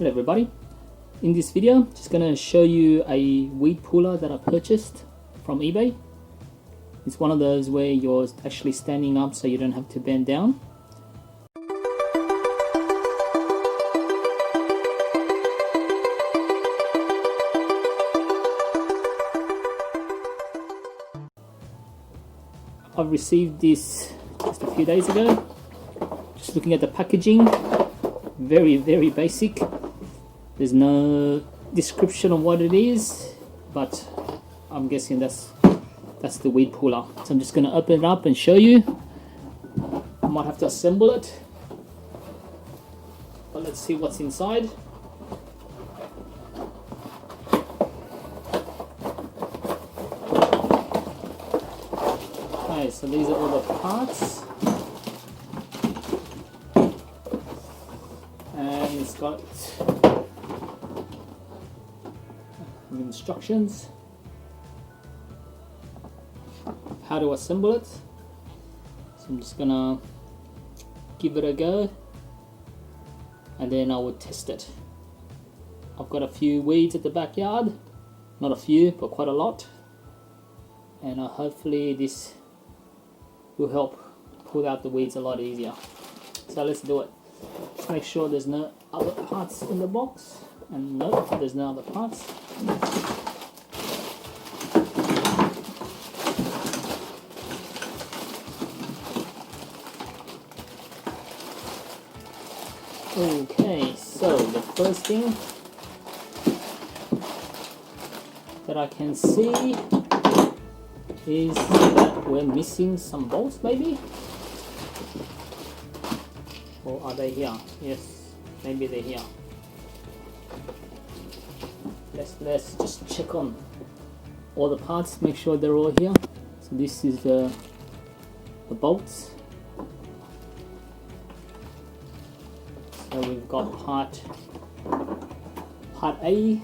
Hello everybody, in this video just going to show you a weed puller that I purchased from eBay. It's one of those where you're actually standing up so you don't have to bend down. I've received this just a few days ago. Just looking at the packaging, very basic. There's no description of what it is, but I'm guessing that's the weed puller. So I'm just going to open it up and show you. I might have to assemble it, but let's see what's inside. Okay, so these are all the parts, and it's got instructions how to assemble it. So I'm just gonna give it a go and then I will test it. I've got a few weeds at the backyard, not a few but quite a lot, and hopefully this will help pull out the weeds a lot easier. So let's do it. Just make sure there's no other parts in the box, and no, there's no other parts. Okay, so the first thing that I can see is that we're missing some bolts, maybe? Or are they here? Yes, maybe they're here. Let's just check on all the parts, make sure they're all here. So this is the bolts. So we've got part A,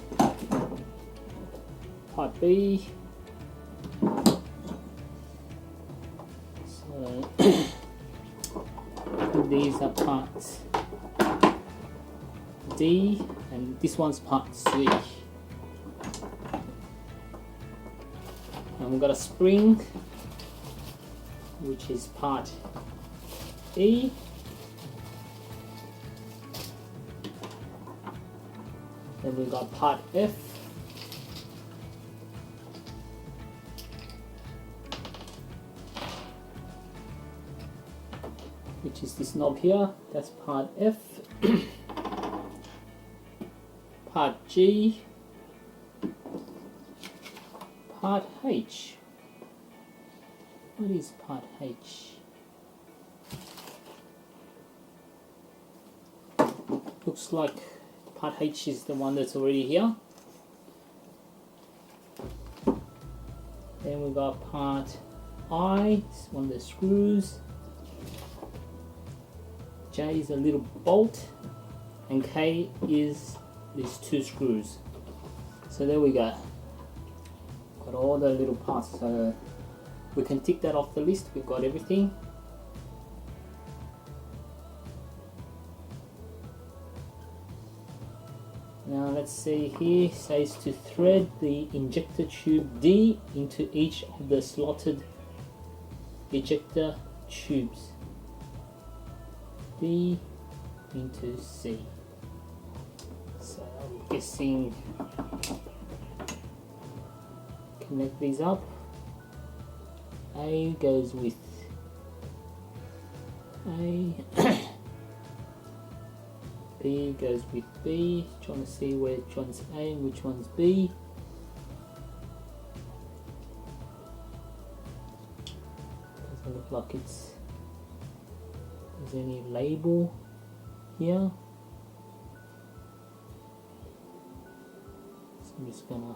part B. So these are parts D, and this one's part C. And we've got a spring, which is part E. Then we've got part F. Which is this knob here, that's part F. Part G. Part H. What is part H? Looks like part H is the one that's already here. Then we got part I, this one of the screws. J is a little bolt, and K is these two screws. So there we go. Got all the little parts, so we can tick that off the list. We've got everything. Now let's see here, it says to thread the injector tube D into each of the slotted ejector tubes. D into C. So I'm guessing connect these up. A goes with A. B goes with B. Trying to see which one's A and which one's B. Doesn't look like there's any label here. So I'm just gonna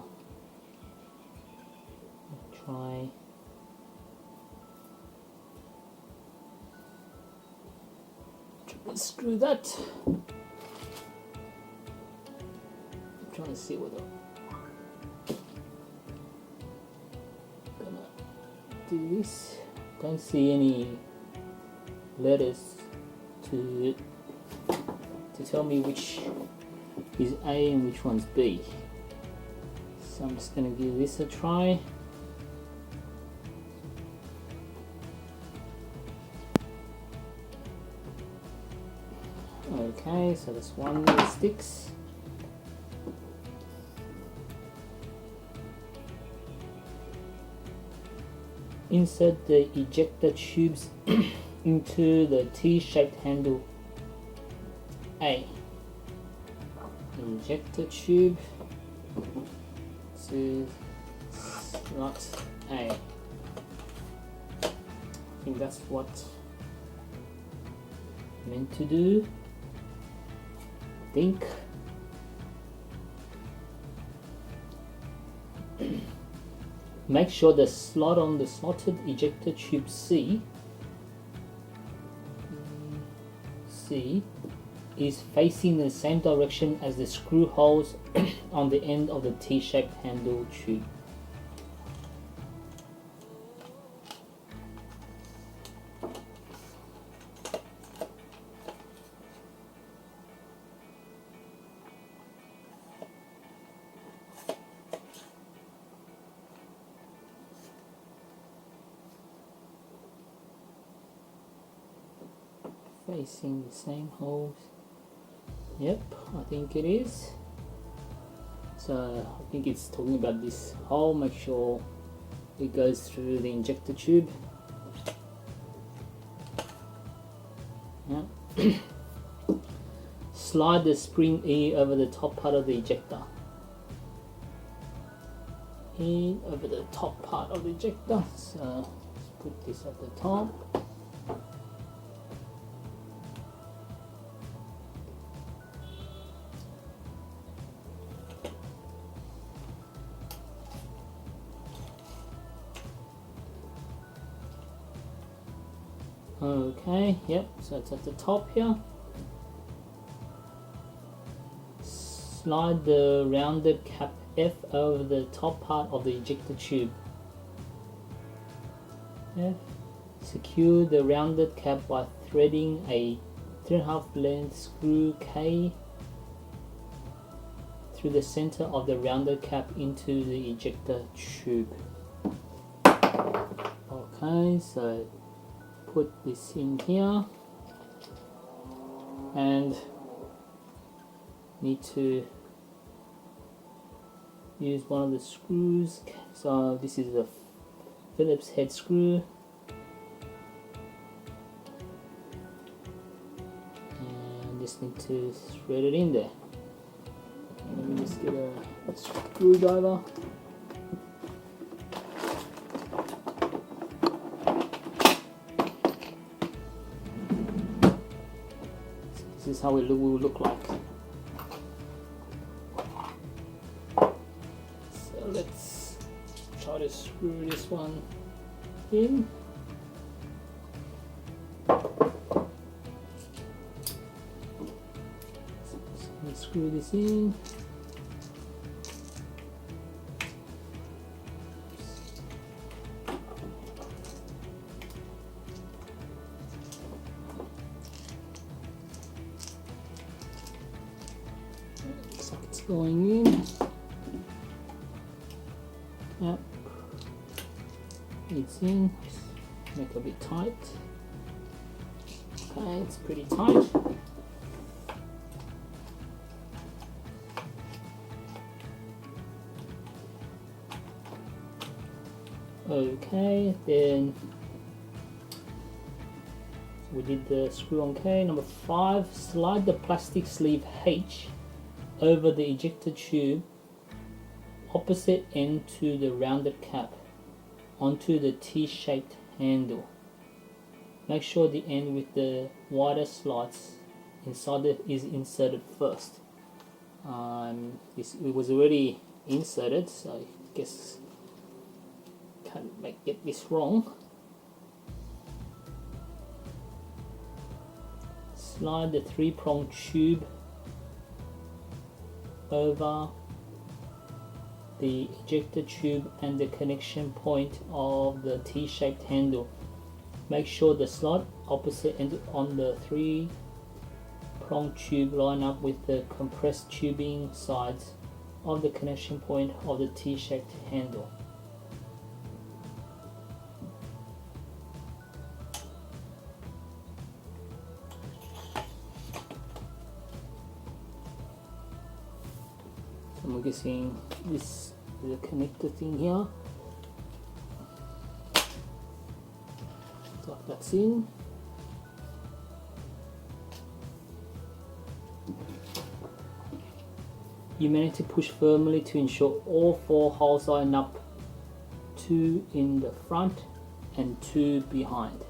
try to screw that. I'm trying to see whether I'm gonna do this. Don't see any letters to tell me which is A and which one's B. So I'm just going to give this a try. Okay, so this one that sticks. Insert the ejector tubes into the T-shaped handle A. Injector tube to slot A. I think that's what I'm meant to do. I think. Make sure the slot on the slotted ejector tube C is facing the same direction as the screw holes on the end of the T-shaped handle tube. Facing the same holes. Yep, I think it is. So I think it's talking about this hole. Make sure it goes through the injector tube. Yep. Slide the spring E over the top part of the ejector. E over the top part of the ejector. So let's put this at the top. Okay, yep, so it's at the top here. Slide the rounded cap F over the top part of the ejector tube. F. Secure the rounded cap by threading a 3.5 length screw K through the center of the rounded cap into the ejector tube. Okay, so put this in here and need to use one of the screws. So this is a Phillips head screw, and just need to thread it in there. Let me just get a screwdriver. This is how it will look like. So let's try to screw this one in. So let's screw this in. It's going in. Yep, it's in. Make it a bit tight. Okay, it's pretty tight. Okay, then we did the screw on K. Number 5, slide the plastic sleeve H over the ejector tube opposite end to the rounded cap onto the T-shaped handle. Make sure the end with the wider slots inside is inserted first. It was already inserted, so I guess can't get this wrong. Slide the 3-prong tube over the ejector tube and the connection point of the T-shaped handle. Make sure the slot opposite end on the 3-prong prong tube line up with the compressed tubing sides of the connection point of the T-shaped handle. So I'm guessing this is a connector thing here. So that's in. You may need to push firmly to ensure all 4 holes line up, 2 in the front and 2 behind.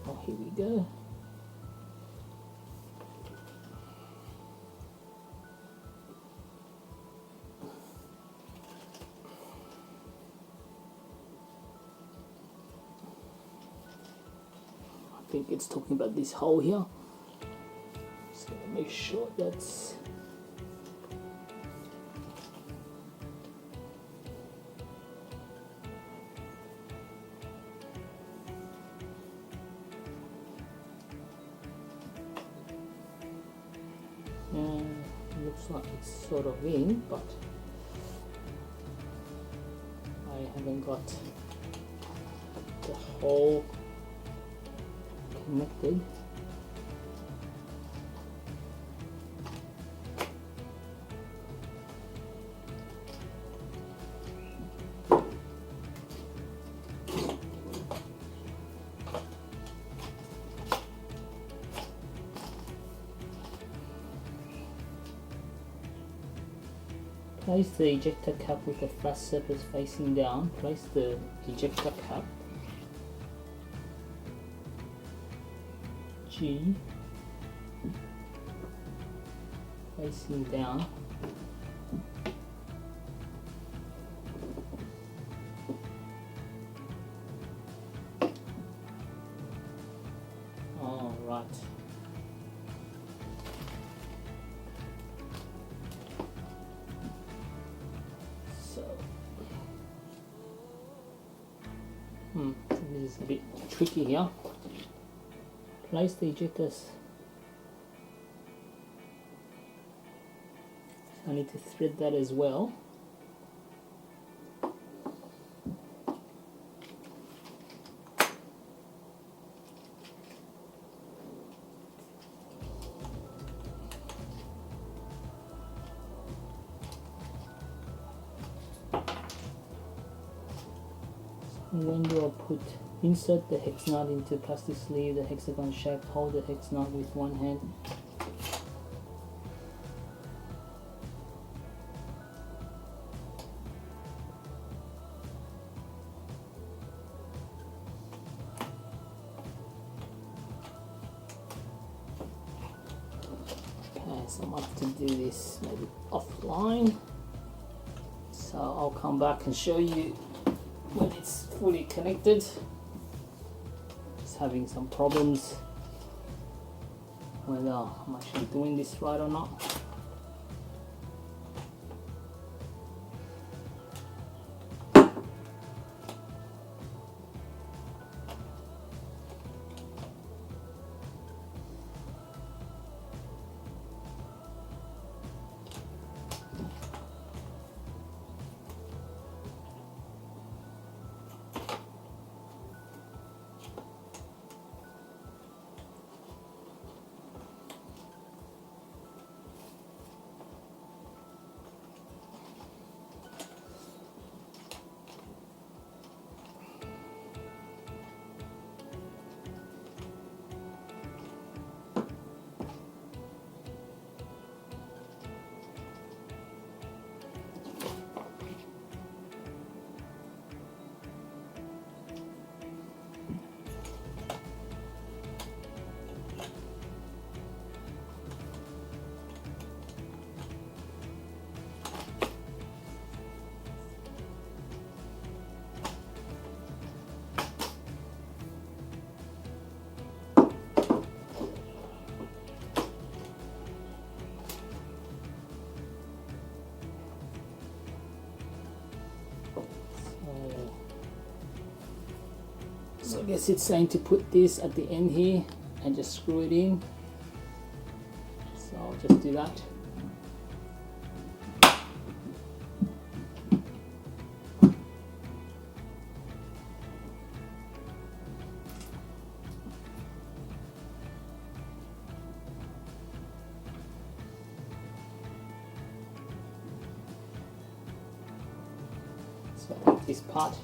Oh, here we go. I think it's talking about this hole here. Just gonna make sure that's looks like it's sort of in, but I haven't got the hole connected. Place the ejector cap with the flat surface facing down. Place the ejector cap G facing down. All right. So, this is a bit tricky here. Place the ejectors. I need to thread that as well. When do I insert the hex nut into plastic sleeve, the hexagon shape, hold the hex nut with one hand. Okay, so I might have to do this maybe offline. So I'll come back and show you when it's fully connected. Just having some problems whether I'm actually doing this right or not. guess it's saying to put this at the end here and just screw it in. So I'll just do that. So I think this part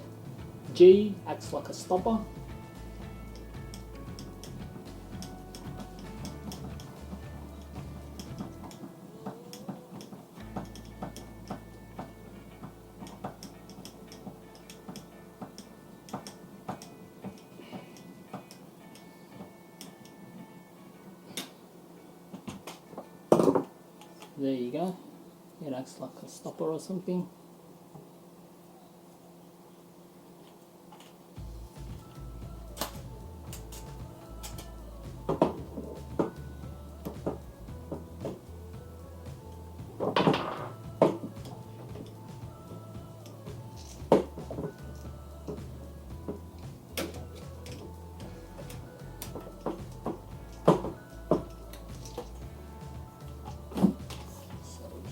G acts like a stopper. There you go. It acts like a stopper or something.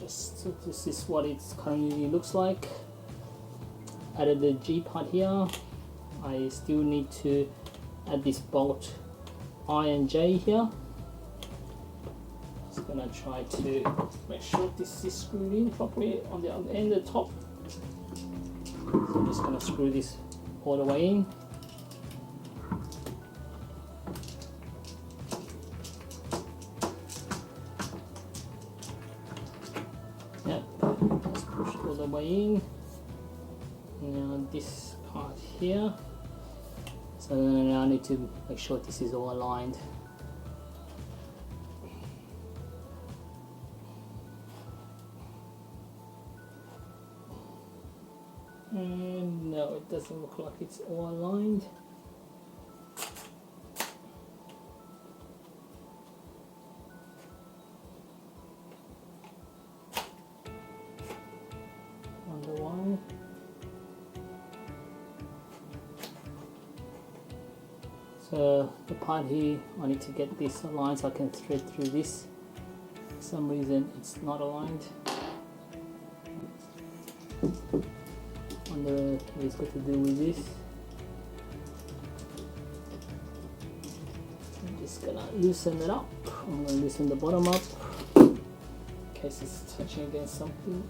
So this is what it currently looks like. Added the G part here. I still need to add this bolt I and J here. Just gonna try to make sure this is screwed in properly on the other end, the top. So I'm just gonna screw this all the way in. Yep, just push all the way in. Now this part here. So now I need to make sure this is all aligned. And no, it doesn't look like it's all aligned. Wonder why. So the part here, I need to get this aligned so I can thread through this. For some reason it's not aligned. Wonder what it's got to do with this. I'm just gonna loosen it up. I'm gonna loosen the bottom up in case it's touching against something.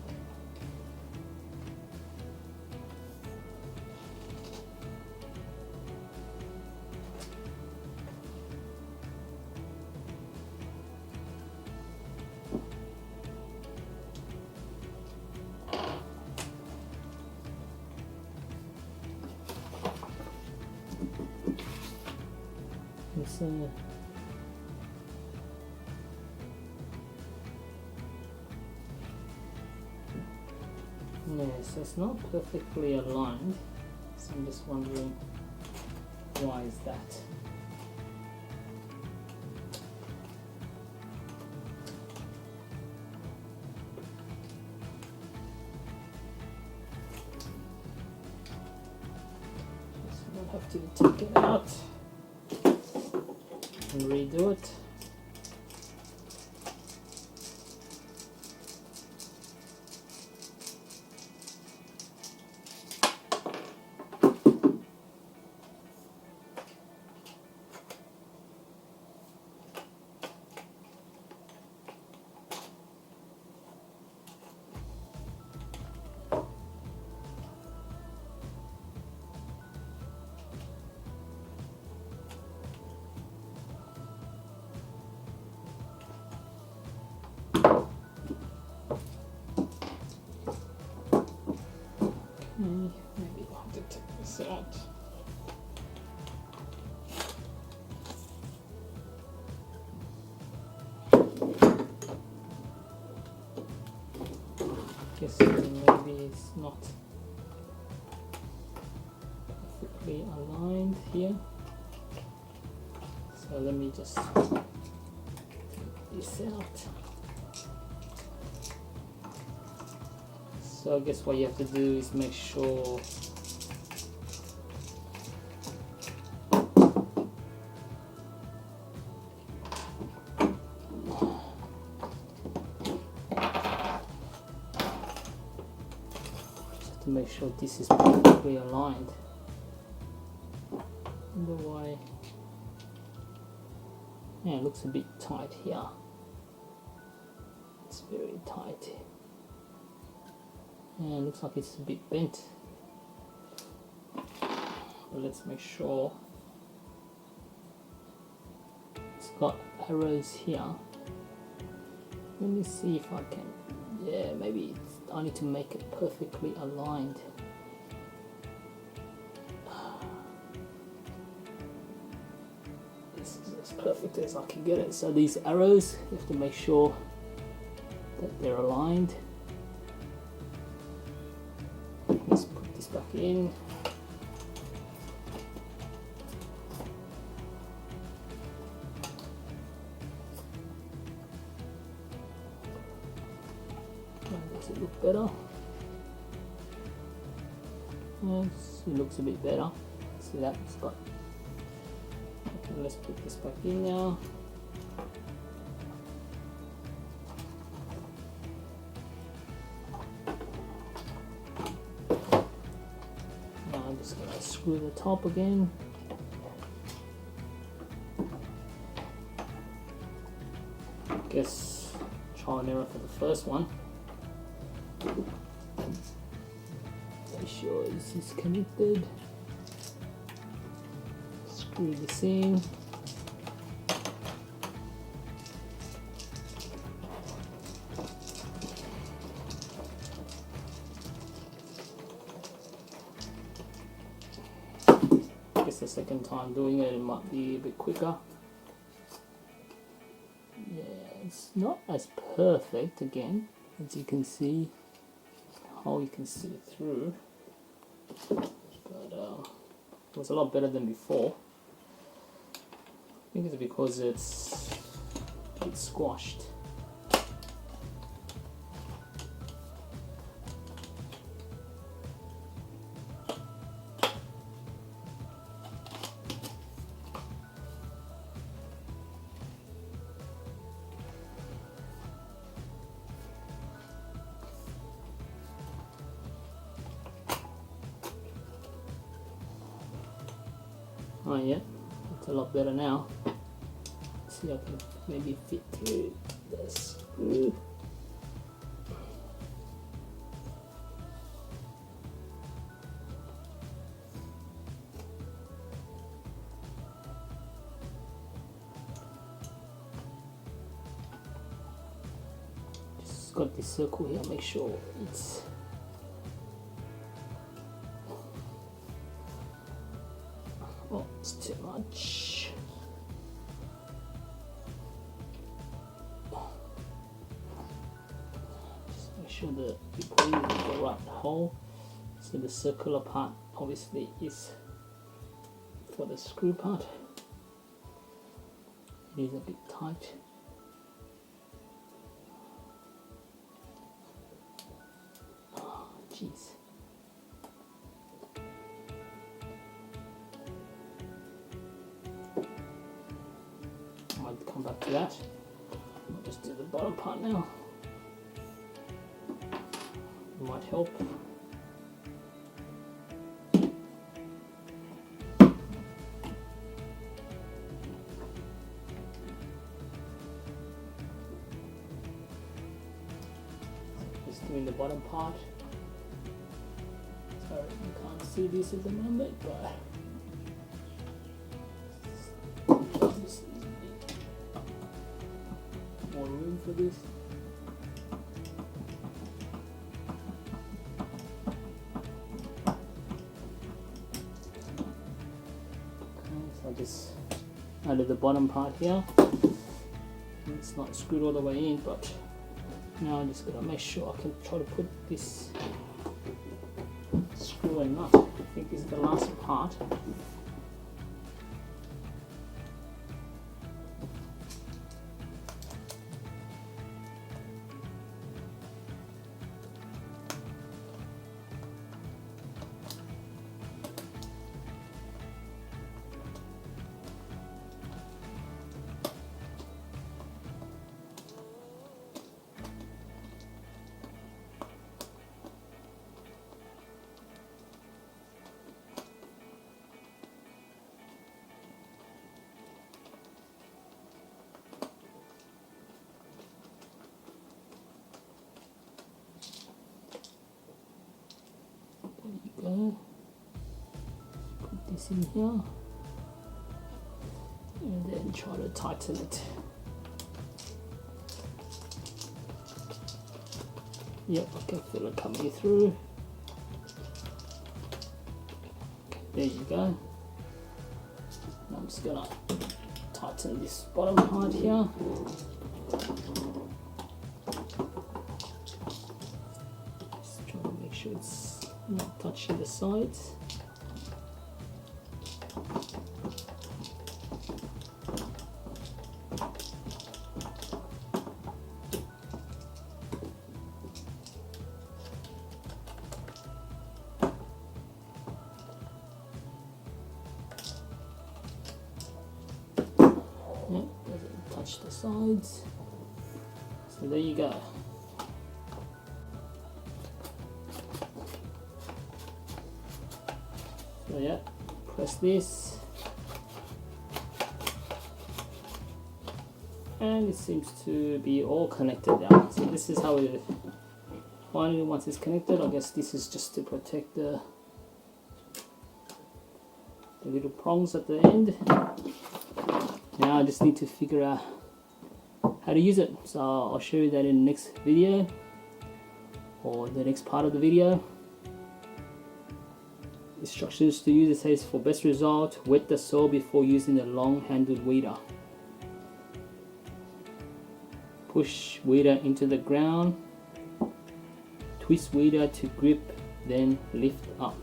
Yes, it's not perfectly aligned, so I'm just wondering why is that. So I'll have to take it out and redo it. Maybe I'll have to take this out. Guess maybe it's not perfectly aligned here. So let me just take this out. So I guess what you have to do is make sure to make sure this is perfectly aligned. Wonder why. Yeah, it looks a bit tight here. It's very tight. Yeah, it looks like it's a bit bent. But let's make sure. It's got arrows here. Let me see if I can. Yeah, maybe I need to make it perfectly aligned. This is as perfect as I can get it. So these arrows, you have to make sure that they're aligned. Let's put this back in. Does it look better? Yes, it looks a bit better. See that? It's got. Okay, let's put this back in now. Now I'm just going to screw the top again. Guess trial and error for the first one. Make sure this is connected. Screw this in. I guess the second time doing it, it might be a bit quicker. Yeah, it's not as perfect again, as you can see. How you can see it through, but it was a lot better than before. I think it's because it's squashed. Oh yeah, it's a lot better now. Let's see if I can maybe fit through the screw. Just got this circle here, make sure it's it's too much. Just make sure that you put it in the right hole. So the circular part obviously is for the screw part. It is a bit tight. Oh, jeez. Come back to that. I'll just do the bottom part now. It might help. Just doing the bottom part. Sorry, you can't see this at the moment, but more room for this. Okay, so I just added the bottom part here. It's not screwed all the way in, but now I'm just gonna make sure I can try to put this screw and nut. I think this is the last part. this in here and then try to tighten it. Yep, I can feel it coming through. Okay, there you go. I'm just gonna tighten this bottom part here. Just trying to make sure it's not touching the sides. Yep, doesn't touch the sides. So there you go. So yeah, press this. And it seems to be all connected now. So this is how it finally, once it's connected, I guess this is just to protect the little prongs at the end. Now I just need to figure out how to use it. So I'll show you that in the next video or the next part of the video. Instructions to use: it says, for best result, wet the soil before using the long handled weeder. Push weeder into the ground. Twist weeder to grip, then lift up.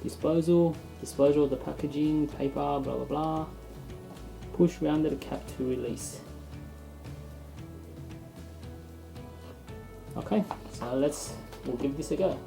Disposal of the packaging, paper, blah blah blah. Push round the cap to release. Okay, so we'll give this a go.